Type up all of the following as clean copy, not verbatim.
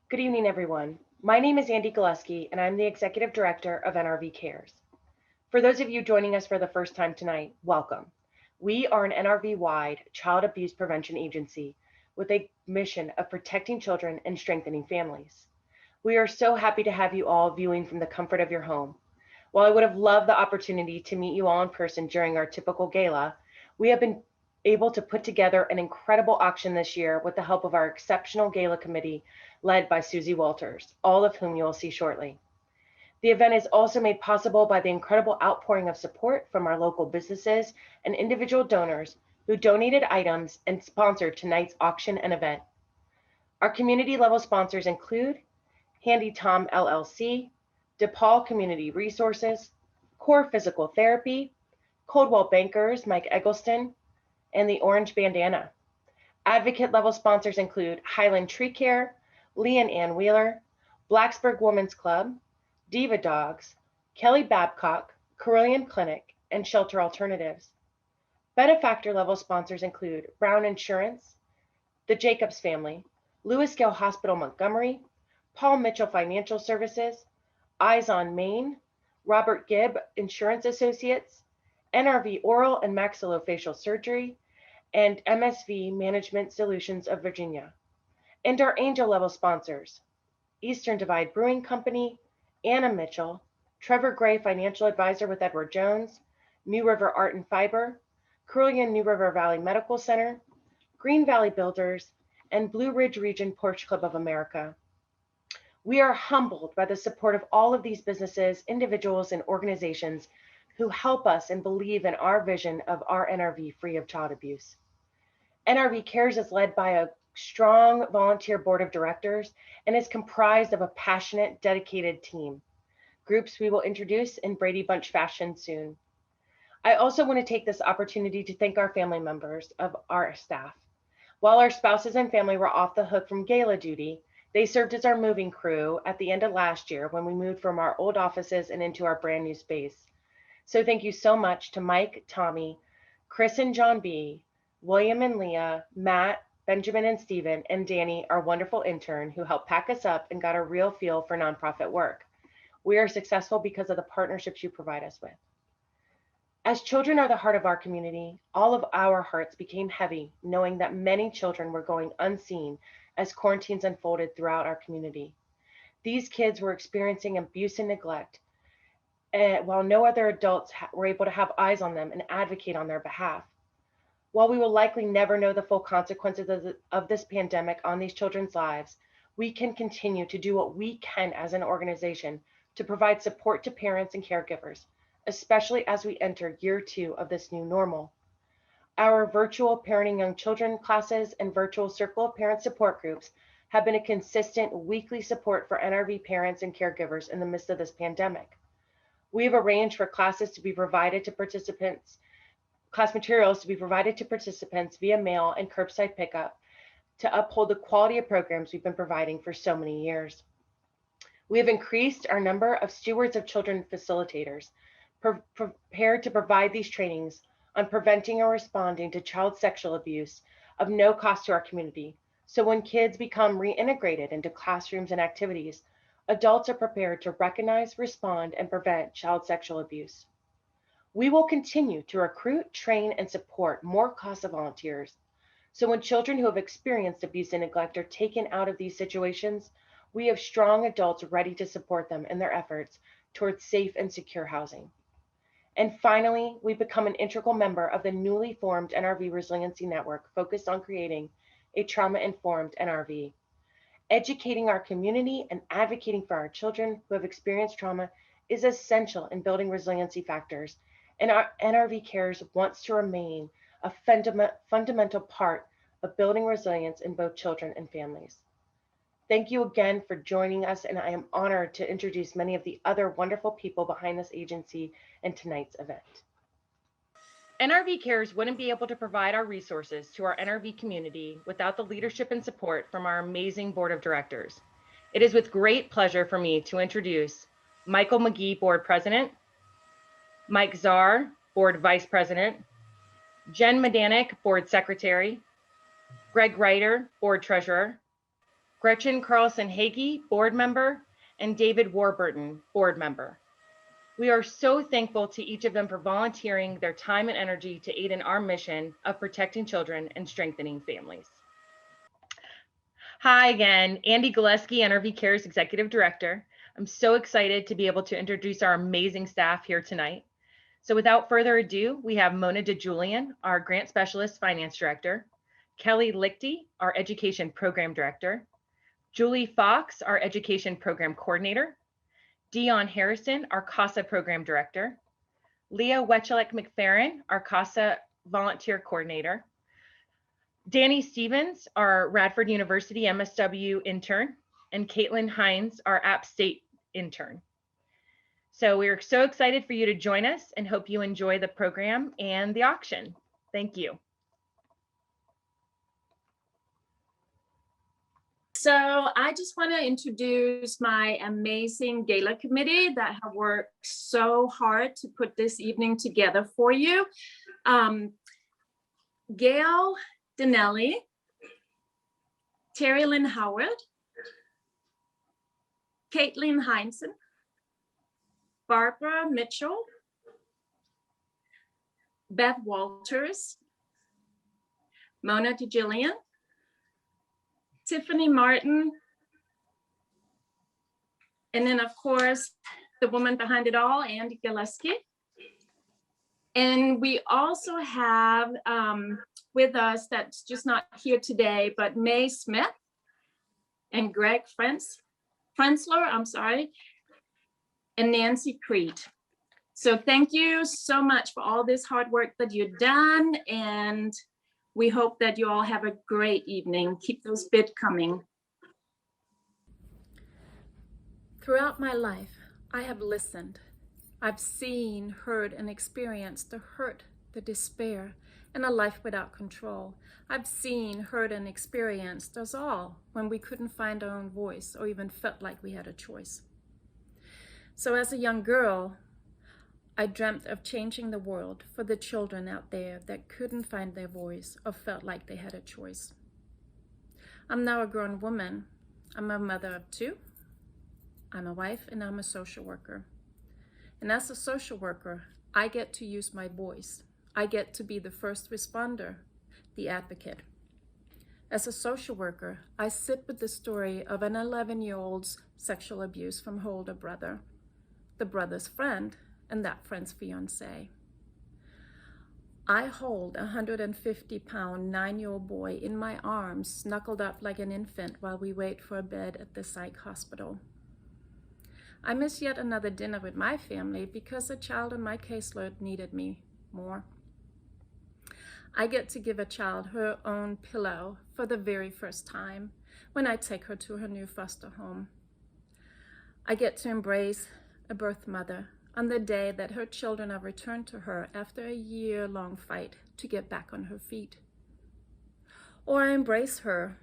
Good evening, everyone. My name is Andy Gillespie, and I'm the Executive Director of NRV CARES. For those of you joining us for the first time tonight, welcome. We are an NRV-wide child abuse prevention agency with a mission of protecting children and strengthening families. We are so happy to have you all viewing from the comfort of your home. While I would have loved the opportunity to meet you all in person during our typical gala, we have been able to put together an incredible auction this year with the help of our exceptional gala committee led by Susie Walters, all of whom you will see shortly. The event is also made possible by the incredible outpouring of support from our local businesses and individual donors who donated items and sponsored tonight's auction and event. Our community level sponsors include Handy Tom LLC, DePaul Community Resources, Core Physical Therapy, Coldwell Bankers Mike Eggleston, and the Orange Bandana. Advocate level sponsors include Highland Tree Care, Lee and Ann Wheeler, Blacksburg Women's Club, Diva Dogs, Kelly Babcock, Carillion Clinic, and Shelter Alternatives. Benefactor level sponsors include Brown Insurance, the Jacobs Family, Lewis Gale Hospital Montgomery, Paul Mitchell Financial Services, Eyes on Maine, Robert Gibb Insurance Associates, NRV Oral and Maxillofacial Surgery, and MSV Management Solutions of Virginia. And our angel level sponsors, Eastern Divide Brewing Company, Anna Mitchell, Trevor Gray Financial Advisor with Edward Jones, New River Art and Fiber, Carillion New River Valley Medical Center, Green Valley Builders, and Blue Ridge Region Porch Club of America. We are humbled by the support of all of these businesses, individuals, and organizations who help us and believe in our vision of our NRV free of child abuse. NRV CARES is led by a strong volunteer board of directors and is comprised of a passionate, dedicated team. Groups we will introduce in Brady Bunch fashion soon. I also want to take this opportunity to thank our family members of our staff. While our spouses and family were off the hook from gala duty, they served as our moving crew at the end of last year when we moved from our old offices and into our brand new space. So thank you so much to Mike, Tommy, Chris and John B., William and Leah, Matt, Benjamin and Stephen, and Danny, our wonderful intern who helped pack us up and got a real feel for nonprofit work. We are successful because of the partnerships you provide us with. As children are the heart of our community, all of our hearts became heavy knowing that many children were going unseen as quarantines unfolded throughout our community. These kids were experiencing abuse and neglect, while no other adults were able to have eyes on them and advocate on their behalf. While we will likely never know the full consequences of this pandemic on these children's lives, we can continue to do what we can as an organization to provide support to parents and caregivers, especially as we enter year 2 of this new normal. Our virtual Parenting Young Children classes and virtual Circle of Parents support groups have been a consistent weekly support for NRV parents and caregivers in the midst of this pandemic. We have arranged for classes to be provided to participants, class materials to be provided to participants via mail and curbside pickup to uphold the quality of programs we've been providing for so many years. We have increased our number of stewards of children facilitators prepared to provide these trainings on preventing or responding to child sexual abuse of no cost to our community. So when kids become reintegrated into classrooms and activities, adults are prepared to recognize, respond, and prevent child sexual abuse. We will continue to recruit, train, and support more CASA volunteers. So when children who have experienced abuse and neglect are taken out of these situations, we have strong adults ready to support them in their efforts towards safe and secure housing. And finally, we become an integral member of the newly formed NRV Resiliency Network focused on creating a trauma-informed NRV. Educating our community and advocating for our children who have experienced trauma is essential in building resiliency factors, and our NRV CARES wants to remain a fundamental part of building resilience in both children and families. Thank you again for joining us, and I am honored to introduce many of the other wonderful people behind this agency and tonight's event. NRV CARES wouldn't be able to provide our resources to our NRV community without the leadership and support from our amazing board of directors. It is with great pleasure for me to introduce Michael McGee, Board President, Mike Czar, Board Vice President, Jen Medanik, Board Secretary, Greg Reiter, Board Treasurer, Gretchen Carlson-Hagee, board member, and David Warburton, board member. We are so thankful to each of them for volunteering their time and energy to aid in our mission of protecting children and strengthening families. Hi again, Andy Gillespie, NRV CARES Executive Director. I'm so excited to be able to introduce our amazing staff here tonight. So without further ado, we have Mona DeJulian, our Grant Specialist Finance Director, Kelly Lichty, our Education Program Director, Julie Fox, our Education Program Coordinator, Dion Harrison, our CASA Program Director, Leah Wetchelik-McFerrin, our CASA Volunteer Coordinator, Danny Stevens, our Radford University MSW intern, and Caitlin Hines, our App State intern. So we're so excited for you to join us and hope you enjoy the program and the auction. Thank you. So I just want to introduce my amazing gala committee that have worked so hard to put this evening together for you. Gail Dinelli, Terry Lynn Howard, Caitlin Heinzen, Barbara Mitchell, Beth Walters, Mona DeJillian, Tiffany Martin, and then of course, the woman behind it all, Andy Gillespie. And we also have with us, that's just not here today, but May Smith and Greg Frenzler, and Nancy Creed. So thank you so much for all this hard work that you've done, and we hope that you all have a great evening. Keep those bids coming. Throughout my life, I have listened. I've seen, heard, and experienced the hurt, the despair, and a life without control. I've seen, heard, and experienced us all when we couldn't find our own voice or even felt like we had a choice. So as a young girl, I dreamt of changing the world for the children out there that couldn't find their voice or felt like they had a choice. I'm now a grown woman. I'm a mother of two. I'm a wife and I'm a social worker. And as a social worker, I get to use my voice. I get to be the first responder, the advocate. As a social worker, I sit with the story of an 11-year-old's sexual abuse from her older brother, the brother's friend, and that friend's fiance. I hold a 150-pound 9-year-old boy in my arms, snuggled up like an infant while we wait for a bed at the psych hospital. I miss yet another dinner with my family because a child on my caseload needed me more. I get to give a child her own pillow for the very first time when I take her to her new foster home. I get to embrace a birth mother on the day that her children are returned to her after a year-long fight to get back on her feet. Or I embrace her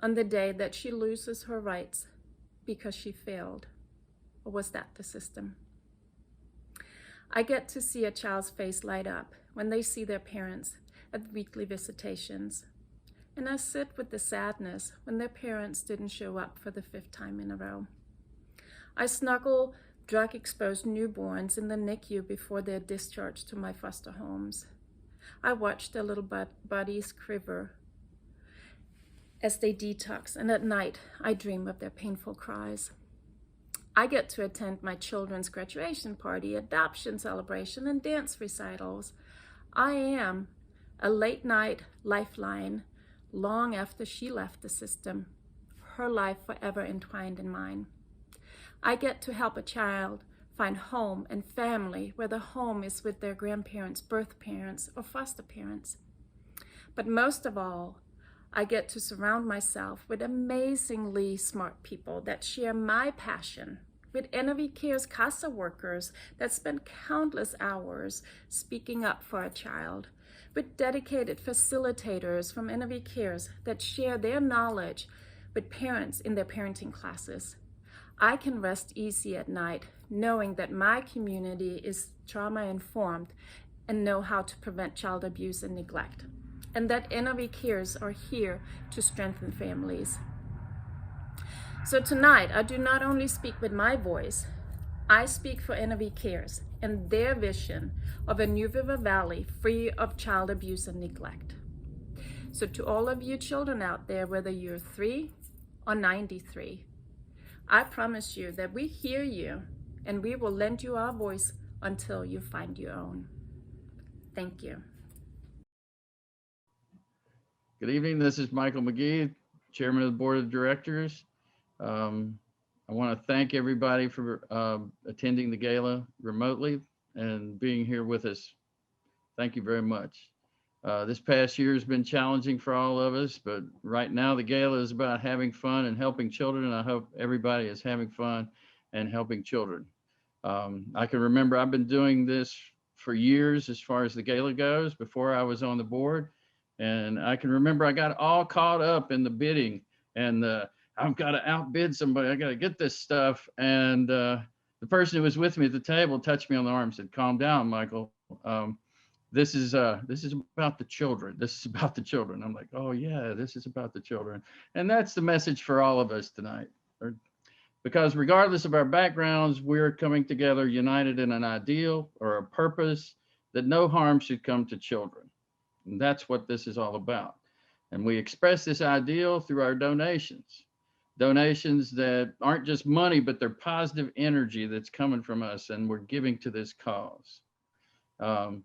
on the day that she loses her rights because she failed. Or was that the system? I get to see a child's face light up when they see their parents at weekly visitations. And I sit with the sadness when their parents didn't show up for the 5th time in a row. I snuggle drug-exposed newborns in the NICU before they're discharged to my foster homes. I watch their little bodies quiver as they detox, and at night I dream of their painful cries. I get to attend my children's graduation party, adoption celebration, and dance recitals. I am a late-night lifeline long after she left the system, her life forever entwined in mine. I get to help a child find home and family, where the home is with their grandparents, birth parents, or foster parents. But most of all, I get to surround myself with amazingly smart people that share my passion, with NRV CARES CASA workers that spend countless hours speaking up for a child, with dedicated facilitators from NRV CARES that share their knowledge with parents in their parenting classes. I can rest easy at night knowing that my community is trauma-informed and know how to prevent child abuse and neglect, and that NRV CARES are here to strengthen families. So tonight, I do not only speak with my voice, I speak for NRV CARES and their vision of a New River Valley free of child abuse and neglect. So to all of you children out there, whether you're 3 or 93, I promise you that we hear you and we will lend you our voice until you find your own. Thank you. Good evening. This is Michael McGee, Chairman of the Board of Directors. I want to thank everybody for attending the gala remotely and being here with us. Thank you very much. This past year has been challenging for all of us, but right now the gala is about having fun and helping children, and I hope everybody is having fun and helping children. I can remember I've been doing this for years as far as the gala goes before I was on the board, and I can remember I got all caught up in the bidding and I've got to outbid somebody. I got to get this stuff. And the person who was with me at the table touched me on the arm and said, "Calm down, Michael. This is about the children. This is about the children." I'm like, "Oh yeah, this is about the children." And that's the message for all of us tonight. Because regardless of our backgrounds, we're coming together united in an ideal or a purpose that no harm should come to children. And that's what this is all about. And we express this ideal through our donations. Donations that aren't just money, but they're positive energy that's coming from us, and we're giving to this cause.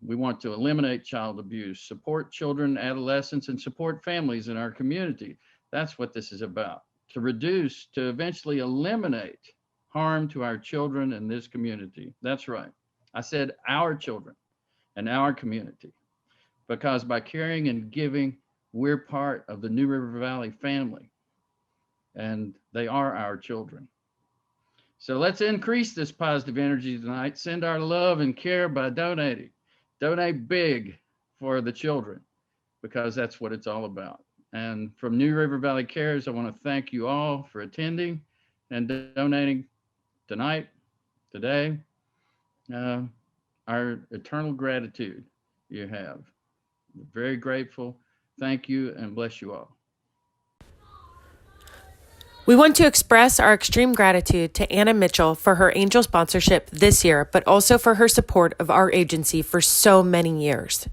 We want to eliminate child abuse, support children, adolescents, and support families in our community. That's what this is about. To reduce, to eventually eliminate harm to our children in this community. That's right. I said our children and our community, because by caring and giving, we're part of the New River Valley family, and they are our children. So let's increase this positive energy tonight. Send our love and care by donating. Donate big for the children, because that's what it's all about. And from New River Valley Cares, I want to thank you all for attending and donating tonight, today. Our eternal gratitude you have. We're very grateful. Thank you, and bless you all. We want to express our extreme gratitude to Anna Mitchell for her angel sponsorship this year, but also for her support of our agency for so many years.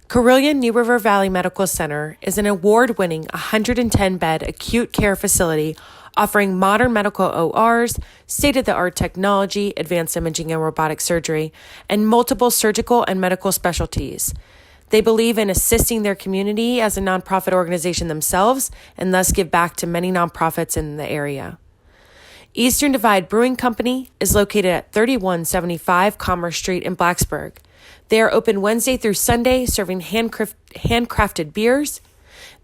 Carilion New River Valley Medical Center is an award-winning 110-bed acute care facility offering modern medical ORs, state-of-the-art technology, advanced imaging and robotic surgery, and multiple surgical and medical specialties. They believe in assisting their community as a nonprofit organization themselves, and thus give back to many nonprofits in the area. Eastern Divide Brewing Company is located at 3175 Commerce Street in Blacksburg. They are open Wednesday through Sunday, serving handcrafted beers.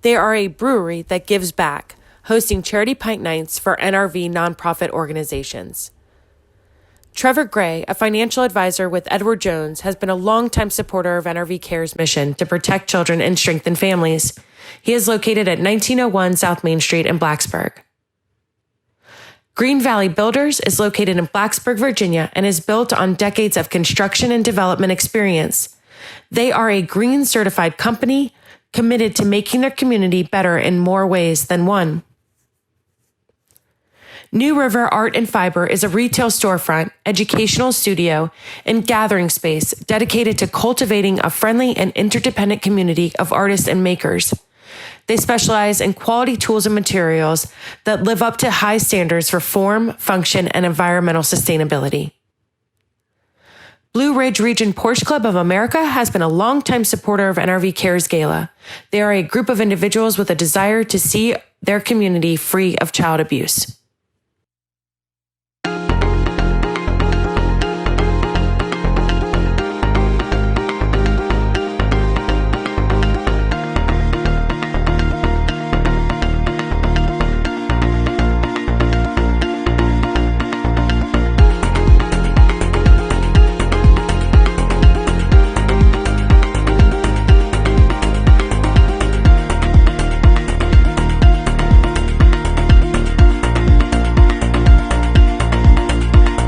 They are a brewery that gives back, hosting charity pint nights for NRV nonprofit organizations. Trevor Gray, a financial advisor with Edward Jones, has been a longtime supporter of NRV CARES mission to protect children and strengthen families. He is located at 1901 South Main Street in Blacksburg. Green Valley Builders is located in Blacksburg, Virginia, and is built on decades of construction and development experience. They are a green certified company committed to making their community better in more ways than one. New River Art and Fiber is a retail storefront, educational studio, and gathering space dedicated to cultivating a friendly and interdependent community of artists and makers. They specialize in quality tools and materials that live up to high standards for form, function, and environmental sustainability. Blue Ridge Region Porsche Club of America has been a longtime supporter of NRV CARES Gala. They are a group of individuals with a desire to see their community free of child abuse.